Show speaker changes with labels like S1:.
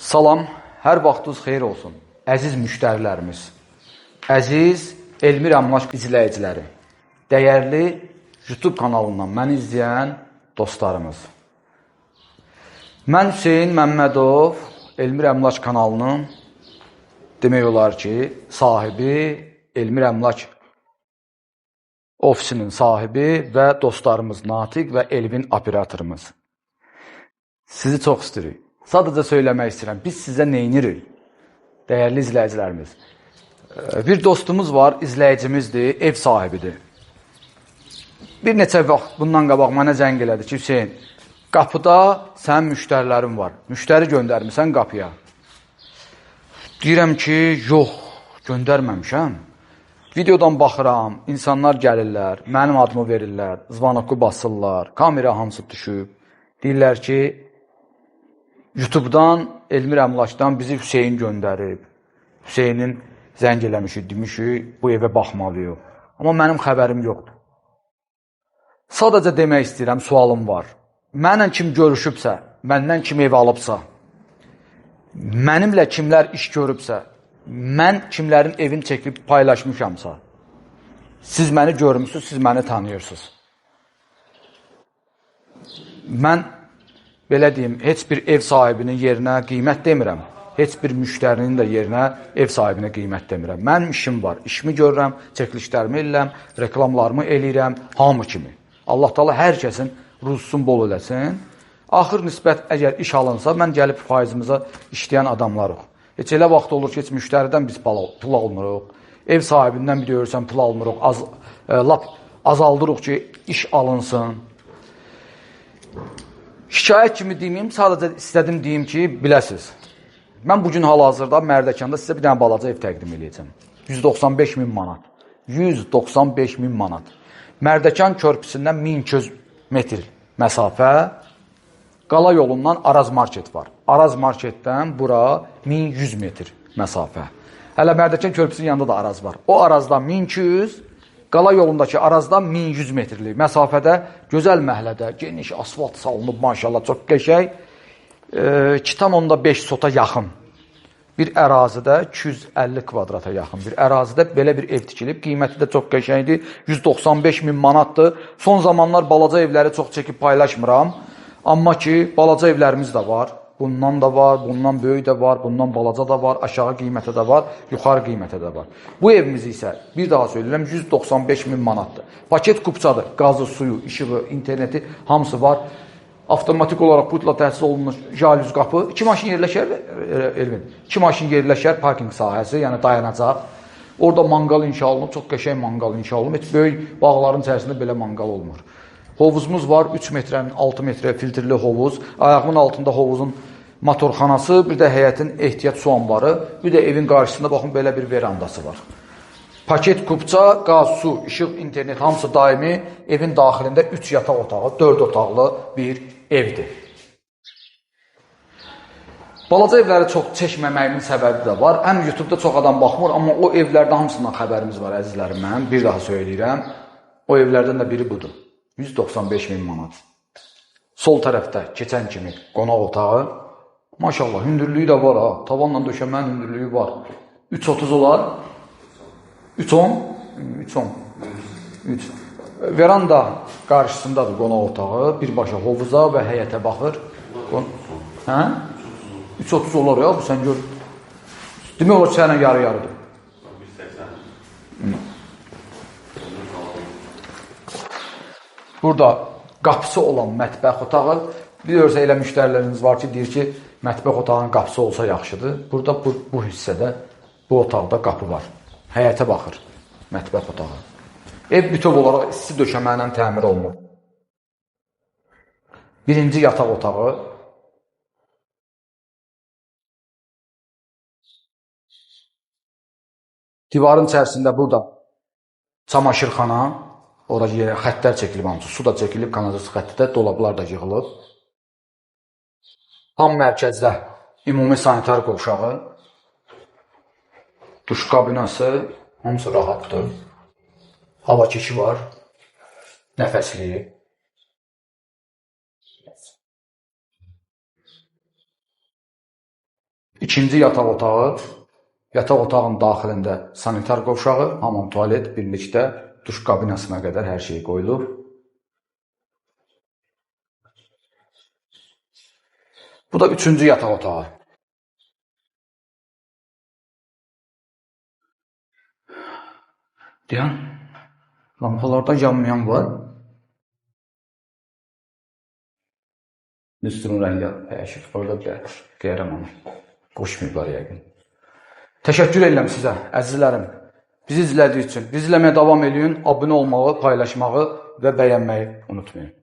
S1: Salam, hər vaxtınız xeyir olsun. Əziz müştərilərimiz, əziz Elmir Əmlak izləyiciləri, dəyərli YouTube kanalından məni izləyən dostlarımız. Mən Hüseyin Məmmədov, Elmir Əmlak kanalının demək olar ki, sahibi, Elmir Əmlak ofisinin sahibi və dostlarımız Natiq və Elvin operatorumuz. Sizi çox istəyirik. Sadəcə söyləmək istəyirəm, biz sizə neynirik, dəyərli izləyicilərimiz. Bir dostumuz var, izləyicimizdir, ev sahibidir. Bir neçə vaxt bundan qabaq mənə zəng elədi ki, Hüseyin, qapıda sənin müştərilərin var, müştəri göndərmirsən qapıya. Deyirəm ki, yox, göndərməmişəm. Videodan baxıram, insanlar gəlirlər, mənim adımı verirlər, zvanokku basırlar, kamera hamısı düşüb. Deyirlər ki, YouTube'dan, Elmir Əmlakdan bizi Hüseyin göndərib. Hüseyinin zəng eləmişik, demişik, bu evə baxmalıyıq. Amma mənim xəbərim yoxdur. Sadəcə demək istəyirəm, sualım var. Mənlə kim görüşübsə, məndən kim ev alıbsa, mənimlə kimlər iş görübsə, mən kimlərin evini çəkib paylaşmışamsa, siz məni görmüsünüz, siz məni tanıyırsınız. Mən belə deyim, heç bir ev sahibinin yerinə qiymət demirəm. Heç bir müştərinin də yerinə ev sahibinə qiymət demirəm. Mənim işim var, işimi görürəm, çəkilişlərimi eləyirəm, reklamlarımı eləyirəm, hamı kimi. Allah Taala hər kəsin ruzusunu bol eləsin. Axır nisbət əgər iş alınsa, mən gəlib faizimizə işləyən adamlarıq. Heç elə vaxt olur ki, heç müştəridən biz pul almırıq, ev sahibindən bir görürsən pul almırıq, lap azaldırıq ki, iş alınsın. Şikayət kimi deyim, sadəcə istədim deyim ki, biləsiz. Mən bugün hal-hazırda Mərdəkanda sizə bir dənə balaca ev təqdim edəcəm. 195 min manat. 195 min manat. Mərdəkan körpüsündən 1200 metr məsafə, Qala yolundan Araz market var. Araz marketdən bura 1100 metr məsafə. Hələ Mərdəkan körpüsünün yanında da Araz var. O Arazdan 1200, Qala yolundakı Arazdan 1100 metrlik məsafədə, gözəl məhəllədə, geniş asfalt salınıb, maşallah, çox qəşəng, 2,5 sota yaxın bir ərazidə, 250 kvadrata yaxın bir ərazidə belə bir ev tikilib, qiyməti də çox qəşəngdir, 195 min manatdır. Son zamanlar balaca evləri çox çəkib paylaşmıram, amma ki, balaca evlərimiz də var. Bundan da var, bundan böyük də var, bundan balaca da var, aşağı qiymətə də var, yuxarı qiymətə də var. Bu evimiz isə, bir daha söyləyirəm, 195 min manatdır. Paket kupçadır, qazı, suyu, işığı, interneti, hamısı var. Avtomatik olaraq putla təhsil olunmuş jalüz qapı. 2 maşın yerləşər, Elvin, 2 maşın yerləşər parking sahəsi, yəni dayanacaq. Orada manqal inşa olunub, çox qəşəng manqal inşa olunub. Heç böyük bağların içərisində belə manqal olmur. Hovuzumuz var, 3 metrənin 6 metrə filtrli hovuz, ayağımın altında hovuzun motorxanası, bir də həyətin ehtiyat su anbarı, bir də evin qarşısında baxın belə bir verandası var. Paket kupça, qaz, su, işıq, internet hamısı daimi evin daxilində 3 yataq otağı, 4 otaqlı bir evdir. Balaca evləri çox çəkməməyimin səbəbi də var. Həm YouTube'da çox adam baxmır, amma o evlərdə hamısından xəbərimiz var, əzizlərim mənim. Bir daha söyləyirəm, o evlərdən də biri budur. 195 min manat. Sol tərəfdə keçən kimi qonaq otağı. Maşallah, hündürlüyü də var ha. Tavanla döşəmənin hündürlüyü var. 3.30 olar. 3.10. 3.10. Veranda qarşısındadır qonaq otağı. Birbaşa hovuza və həyətə baxır. Hə? 3.30 olar ya, bu sən gör. Demək olar sənə yarı-yarıdır. Burada qapısı olan mətbəx otağı, biliyorsa elə müştəriləriniz var ki, deyir ki, mətbəx otağının qapısı olsa yaxşıdır. Burada bu hissədə, bu otaqda qapı var. Həyətə baxır, mətbəx otağı. Ev bütöv olaraq isti döşəməklə təmir olunur. Birinci yataq otağı. Divarın içərisində burada çamaşırxana, orada yerə xəttlər çəkilib hamısı, su da çəkilib, kanalizasiya xətti də, dolablar da yığılıb. Tam mərkəzdə ümumi sanitar qovşağı, duş kabinası, hamısı rahatdır. Hava keçi var, nəfəsliyi. İkinci yataq otağı. Yataq otağının daxilində sanitar qovşağı, hamam, tualet birlikdə duş kabinasına qədər hər şey qoyulub. Bu da üçüncü yataq otağı. Deyən, lampalardan yanmayan var. Üstünün rəngi dəyişir. Orada qeyrəm onu. Qoşmayıblar yəqin. Təşəkkür edirəm sizə, əzizlərim. Bizi izlədiyi üçün. Bizi izləməyə davam edin. Abunə olmağı, paylaşmağı və bəyənməyi unutmayın.